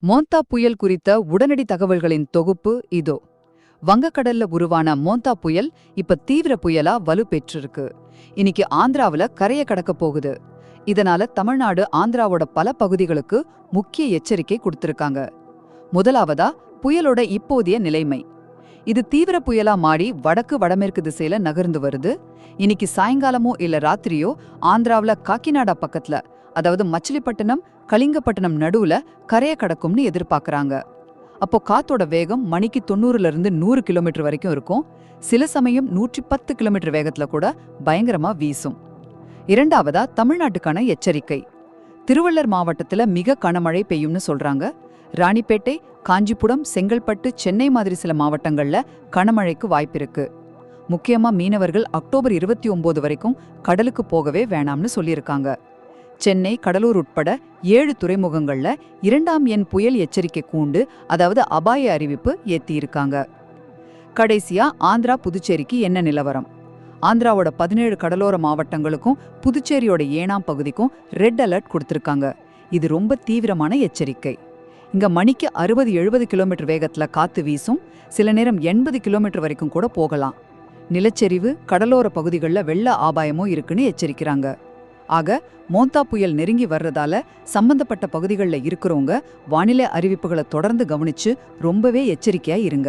மோந்தா புயல் குறித்த உடனடி தகவல்களின் தொகுப்பு இதோ. வங்கக்கடல்ல உருவான மோந்தா புயல் இப்ப தீவிர புயலா வலுப்பெற்றிருக்கு. இன்னைக்கு ஆந்திராவுல கரைய கடக்க போகுது. இதனால தமிழ்நாடு, ஆந்திராவோட பல பகுதிகளுக்கு முக்கிய எச்சரிக்கை கொடுத்திருக்காங்க. முதலாவதா, புயலோட இப்போதைய நிலைமை. இது தீவிர புயலா மாறி வடக்கு வடமேற்கு திசையில நகர்ந்து வருது. இன்னைக்கு சாயங்காலமோ இல்ல ராத்திரியோ ஆந்திராவுல காக்கிநாடா பக்கத்துல, அதாவது மச்சிலிப்பட்டினம் கலிங்கப்பட்டினம் நடுவுல கரைய கடக்கும்னு எதிர்பார்க்கறாங்க. அப்போ காத்தோட வேகம் மணிக்கு 90ல இருந்து 100 கிலோமீட்டர் வரைக்கும் இருக்கும். சில சமயம் 110 கிலோமீட்டர் வேகத்துல கூட பயங்கரமா வீசும். இரண்டாவதா, தமிழ்நாட்டுக்கான எச்சரிக்கை. திருவள்ளூர் மாவட்டத்துல மிக கனமழை பெய்யும்னு சொல்றாங்க. ராணிப்பேட்டை, காஞ்சிபுரம், செங்கல்பட்டு, சென்னை மாதிரி சில மாவட்டங்கள்ல கனமழைக்கு வாய்ப்பிருக்கு. முக்கியமா மீனவர்கள் அக்டோபர் 29 வரைக்கும் கடலுக்கு போகவே வேணாம்னு சொல்லியிருக்காங்க. சென்னை, கடலூர் உட்பட 7 துறைமுகங்கள்ல 2ஆம் எண் புயல் எச்சரிக்கை கூண்டு, அதாவது அபாய அறிவிப்பு ஏத்தியிருக்காங்க. கடைசியா, ஆந்திரா, புதுச்சேரிக்கு என்ன நிலவரம்? ஆந்திராவோட 17 கடலோர மாவட்டங்களுக்கும் புதுச்சேரியோட 7ஆம் பகுதிக்கும் ரெட் அலர்ட் கொடுத்திருக்காங்க. இது ரொம்ப தீவிரமான எச்சரிக்கை. இங்க மணிக்கு 60-70 கிலோமீட்டர் வேகத்துல காத்து வீசும். சில நேரம் 80 கிலோமீட்டர் வரைக்கும் கூட போகலாம். நிலச்சரிவு, கடலோர பகுதிகளில் வெள்ள ஆபாயமும் இருக்குன்னு எச்சரிக்கிறாங்க. ஆக, மோந்தா புயல் நெருங்கி வர்றதால சம்பந்தப்பட்ட பகுதிகளில் இருக்கிறவங்க வானிலை அறிவிப்புகளை தொடர்ந்து கவனிச்சு ரொம்பவே எச்சரிக்கையா இருங்க.